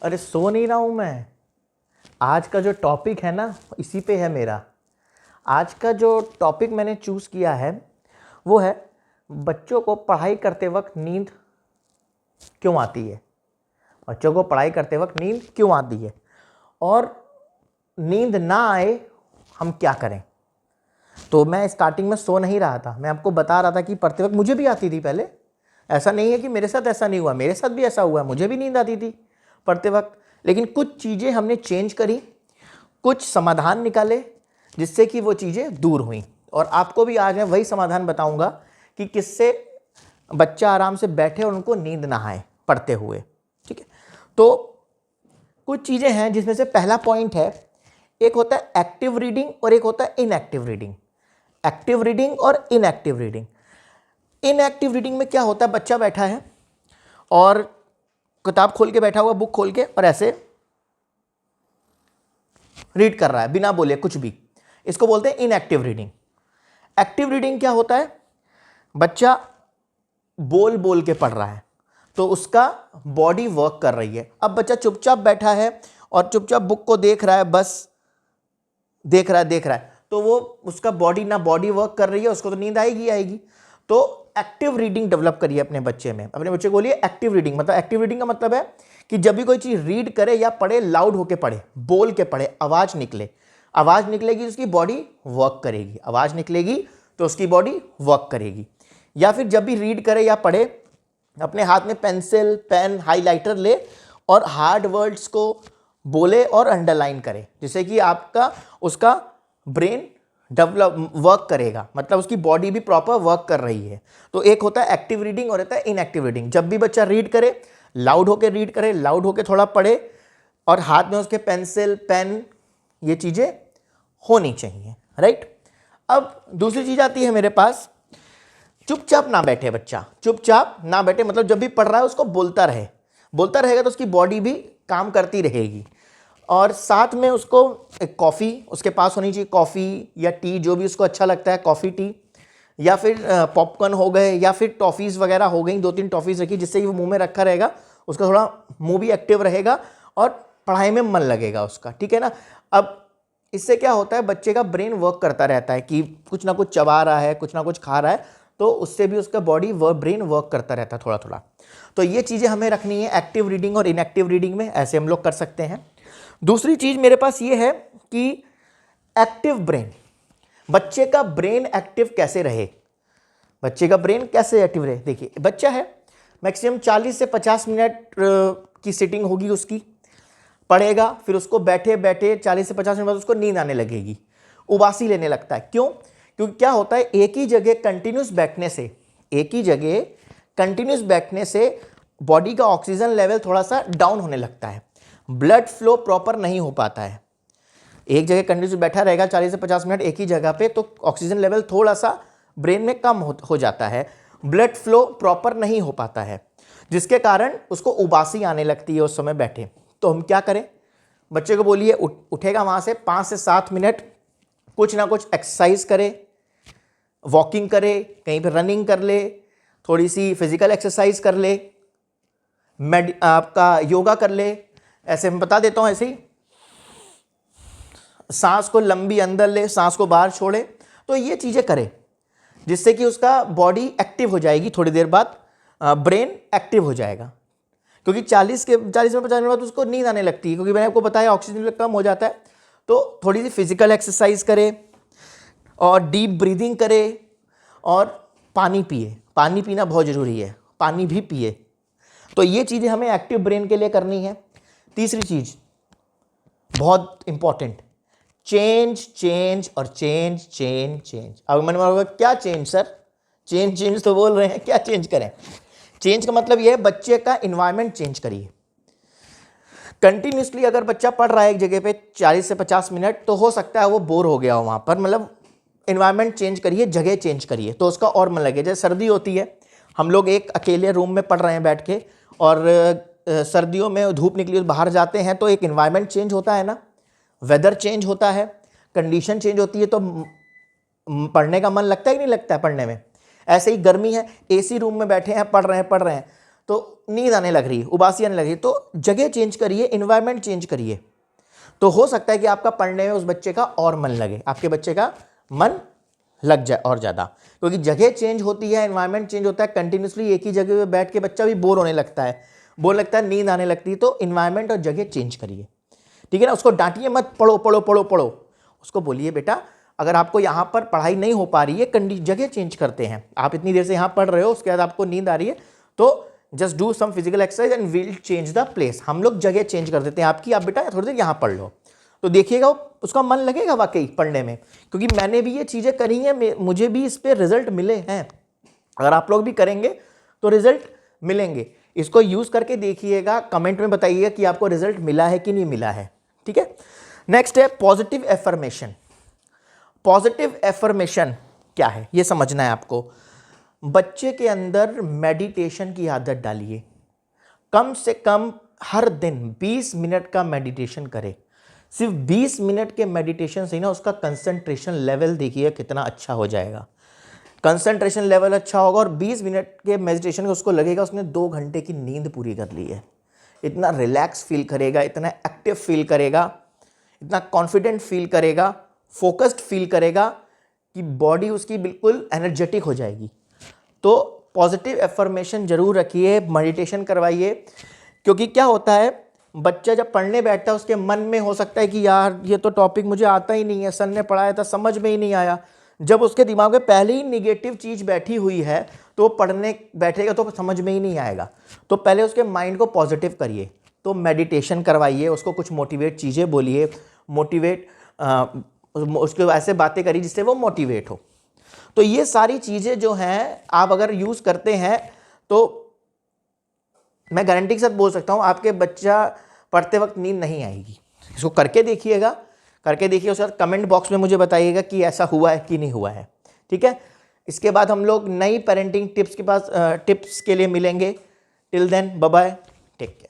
अरे सो नहीं रहा हूँ मैं। आज का जो टॉपिक है ना इसी पे है मेरा। आज का जो टॉपिक मैंने चूज़ किया है वो है बच्चों को पढ़ाई करते वक्त नींद क्यों आती है। बच्चों को पढ़ाई करते वक्त नींद क्यों आती है और नींद ना आए हम क्या करें। तो मैं स्टार्टिंग में सो नहीं रहा था, मैं आपको बता रहा था कि पढ़ते वक्त मुझे भी आती थी पहले। ऐसा नहीं है कि मेरे साथ ऐसा नहीं हुआ, मेरे साथ भी ऐसा हुआ, मुझे भी नींद आती थी पढ़ते वक्त। लेकिन कुछ चीज़ें हमने चेंज करी, कुछ समाधान निकाले जिससे कि वो चीज़ें दूर हुई। और आपको भी आज मैं वही समाधान बताऊंगा कि किससे बच्चा आराम से बैठे और उनको नींद ना आए पढ़ते हुए। ठीक है, तो कुछ चीज़ें हैं जिसमें से पहला पॉइंट है, एक होता है एक्टिव रीडिंग और एक होता है इनएक्टिव रीडिंग। एक्टिव रीडिंग और इनएक्टिव रीडिंग। इनएक्टिव रीडिंग में क्या होता है, बच्चा बैठा है और किताब खोल के बैठा हुआ, बुक खोल के, और ऐसे रीड कर रहा है बिना बोले कुछ भी। इसको बोलते हैं इनएक्टिव रीडिंग। एक्टिव रीडिंग क्या होता है, बच्चा बोल बोल के पढ़ रहा है तो उसका बॉडी वर्क कर रही है। अब बच्चा चुपचाप बैठा है और चुपचाप बुक को देख रहा है, बस देख रहा है तो वो उसका बॉडी ना बॉडी वर्क कर रही है, उसको तो नींद आएगी। तो एक्टिव रीडिंग डेवलप करिए अपने बच्चे में। अपने बच्चे को बोलिए एक्टिव रीडिंग। मतलब एक्टिव रीडिंग का मतलब है कि जब भी कोई चीज़ रीड करे या पढ़े, लाउड होके पढ़े, बोल के पढ़े, आवाज़ निकले। आवाज़ निकलेगी उसकी बॉडी वर्क करेगी, आवाज़ निकलेगी तो उसकी बॉडी वर्क करेगी। या फिर जब भी रीड करे या पढ़े, अपने हाथ में पेंसिल, पेन, हाइलाइटर ले और हार्ड वर्ड्स को बोले और अंडरलाइन करे, जिससे कि आपका उसका ब्रेन डेवलप वर्क करेगा, मतलब उसकी बॉडी भी प्रॉपर वर्क कर रही है। तो एक होता है एक्टिव रीडिंग और होता है इनएक्टिव रीडिंग। जब भी बच्चा रीड करे, लाउड होके रीड करे, लाउड होके थोड़ा पढ़े और हाथ में उसके पेंसिल, पेन, ये चीज़ें होनी चाहिए। राइट। अब दूसरी चीज़ आती है मेरे पास, चुपचाप ना बैठे बच्चा। चुपचाप ना बैठे मतलब जब भी पढ़ रहा है उसको बोलता रहेगा तो उसकी बॉडी भी काम करती रहेगी। और साथ में उसको एक कॉफ़ी उसके पास होनी चाहिए, कॉफ़ी या टी, जो भी उसको अच्छा लगता है, कॉफ़ी, टी, या फिर पॉपकॉर्न हो गए, या फिर टॉफ़ीज़ वगैरह हो गई, 2-3 टॉफ़ीज़ रखी जिससे कि वो मुंह में रखा रहेगा, उसका थोड़ा मुंह भी एक्टिव रहेगा और पढ़ाई में मन लगेगा उसका। ठीक है ना। अब इससे क्या होता है, बच्चे का ब्रेन वर्क करता रहता है कि कुछ ना कुछ चबा रहा है, कुछ ना कुछ खा रहा है, तो उससे भी उसका ब्रेन वर्क करता रहता है थोड़ा थोड़ा। तो ये चीज़ें हमें रखनी है एक्टिव रीडिंग और इनएक्टिव रीडिंग में, ऐसे हम लोग कर सकते हैं। दूसरी चीज़ मेरे पास ये है कि एक्टिव ब्रेन, बच्चे का ब्रेन एक्टिव कैसे रहे। बच्चे का ब्रेन कैसे एक्टिव रहे, देखिए बच्चा है, मैक्सिमम 40 से 50 मिनट की सिटिंग होगी उसकी, पढ़ेगा, फिर उसको बैठे बैठे 40 से 50 मिनट बाद उसको नींद आने लगेगी, उबासी लेने लगता है। क्यों? क्योंकि क्या होता है, एक ही जगह कंटिन्यूस बैठने से बॉडी का ऑक्सीजन लेवल थोड़ा सा डाउन होने लगता है, ब्लड फ्लो प्रॉपर नहीं हो पाता है। एक जगह कंटिन्यूस बैठा रहेगा 40 से 50 मिनट एक ही जगह पे, तो ऑक्सीजन लेवल थोड़ा सा ब्रेन में कम हो जाता है, ब्लड फ्लो प्रॉपर नहीं हो पाता है, जिसके कारण उसको उबासी आने लगती है उस समय बैठे। तो हम क्या करें, बच्चे को बोलिए उठेगा वहाँ से 5 से 7 मिनट कुछ ना कुछ एक्सरसाइज करे, वॉकिंग करे, कहीं पर रनिंग कर ले, थोड़ी सी फिजिकल एक्सरसाइज कर ले, आपका योगा कर ले। ऐसे मैं बता देता हूँ, ऐसे ही सांस को लंबी अंदर ले, सांस को बाहर छोड़े, तो ये चीज़ें करे जिससे कि उसका बॉडी एक्टिव हो जाएगी, थोड़ी देर बाद ब्रेन एक्टिव हो जाएगा। क्योंकि 40 से 50 मिनट बाद उसको नींद आने लगती है, क्योंकि मैंने आपको बताया ऑक्सीजन लेवल कम हो जाता है। तो थोड़ी सी फिजिकल एक्सरसाइज करे और डीप ब्रीदिंग करे और पानी पिए। पानी पीना बहुत ज़रूरी है, पानी भी पिए। तो ये चीज़ें हमें एक्टिव ब्रेन के लिए करनी है। तीसरी चीज़ बहुत इंपॉर्टेंट, चेंज। अब मन में क्या चेंज सर, चेंज तो बोल रहे हैं, क्या चेंज करें। चेंज का मतलब यह है बच्चे का इन्वायरमेंट चेंज करिए। कंटिन्यूसली अगर बच्चा पढ़ रहा है एक जगह पे 40 से 50 मिनट, तो हो सकता है वो बोर हो गया हो वहाँ पर, मतलब इन्वायरमेंट चेंज करिए, जगह चेंज करिए, तो उसका और मन लगे। जैसे सर्दी होती है, हम लोग एक अकेले रूम में पढ़ रहे हैं बैठ के, और सर्दियों में धूप निकली बाहर जाते हैं, तो एक इन्वायरमेंट चेंज होता है ना, वेदर चेंज होता है, कंडीशन चेंज होती है, तो पढ़ने का मन लगता है कि नहीं लगता है पढ़ने में। ऐसे ही गर्मी है, एसी रूम में बैठे हैं, पढ़ रहे हैं, तो नींद आने लग रही है, उबासी आने लग रही है, तो जगह चेंज करिए, इन्वायरमेंट चेंज करिए। तो हो सकता है कि आपका पढ़ने में उस बच्चे का और मन लगे, आपके बच्चे का मन लग जाए और ज़्यादा, क्योंकि जगह चेंज होती है, एनवायरनमेंट चेंज होता है, कंटिन्यूसली एक ही जगह पे बैठ के बच्चा भी बोर होने लगता है, नींद आने लगती है। तो इन्वायरमेंट और जगह चेंज करिए, ठीक है ना। उसको डांटिए मत, पढ़ो पढ़ो पढ़ो पढ़ो, उसको बोलिए बेटा अगर आपको यहाँ पर पढ़ाई नहीं हो पा रही है, जगह चेंज करते हैं, आप इतनी देर से यहाँ पढ़ रहे हो, उसके बाद आपको नींद आ रही है, तो just do some physical exercise and will change the place. हम लोग जगह चेंज कर देते हैं आपकी, आप बेटा थोड़ी देर यहाँ पढ़ लो, तो देखिएगा उसका मन लगेगा वाकई पढ़ने में, क्योंकि मैंने भी ये चीज़ें करी हैं, मुझे भी इस पर रिजल्ट मिले हैं। अगर आप लोग भी करेंगे तो रिजल्ट मिलेंगे। इसको यूज़ करके देखिएगा, कमेंट में बताइएगा कि आपको रिजल्ट मिला है कि नहीं मिला है, ठीक है। नेक्स्ट है पॉजिटिव एफर्मेशन। पॉजिटिव एफर्मेशन क्या है ये समझना है आपको। बच्चे के अंदर मेडिटेशन की आदत डालिए, कम से कम हर दिन 20 मिनट का मेडिटेशन करे। सिर्फ 20 मिनट के मेडिटेशन से ही ना उसका कंसंट्रेशन लेवल देखिए कितना अच्छा हो जाएगा। कंसंट्रेशन लेवल अच्छा होगा और 20 मिनट के मेडिटेशन का उसको लगेगा उसने 2 घंटे की नींद पूरी कर ली है। इतना रिलैक्स फील करेगा, इतना एक्टिव फील करेगा, इतना कॉन्फिडेंट फील करेगा, फोकस्ड फील करेगा कि बॉडी उसकी बिल्कुल एनर्जेटिक हो जाएगी। तो पॉजिटिव एफर्मेशन जरूर रखिए, मेडिटेशन करवाइए, क्योंकि क्या होता है बच्चा जब पढ़ने बैठता है उसके मन में हो सकता है कि यार ये तो टॉपिक मुझे आता ही नहीं है, सर ने पढ़ाया था समझ में ही नहीं आया। जब उसके दिमाग में पहले ही निगेटिव चीज़ बैठी हुई है तो पढ़ने बैठेगा तो समझ में ही नहीं आएगा। तो पहले उसके माइंड को पॉजिटिव करिए, तो मेडिटेशन करवाइए, उसको कुछ मोटिवेट चीज़ें बोलिए, उसको ऐसे बातें करिए जिससे वो मोटिवेट हो। तो ये सारी चीज़ें जो हैं आप अगर यूज़ करते हैं तो मैं गारंटी के साथ बोल सकता हूँ आपके बच्चा पढ़ते वक्त नींद नहीं आएगी। इसको करके देखिएगा, उसके बाद कमेंट बॉक्स में मुझे बताइएगा कि ऐसा हुआ है कि नहीं हुआ है, ठीक है। इसके बाद हम लोग नई पेरेंटिंग टिप्स के लिए मिलेंगे। Till then bye bye, take care.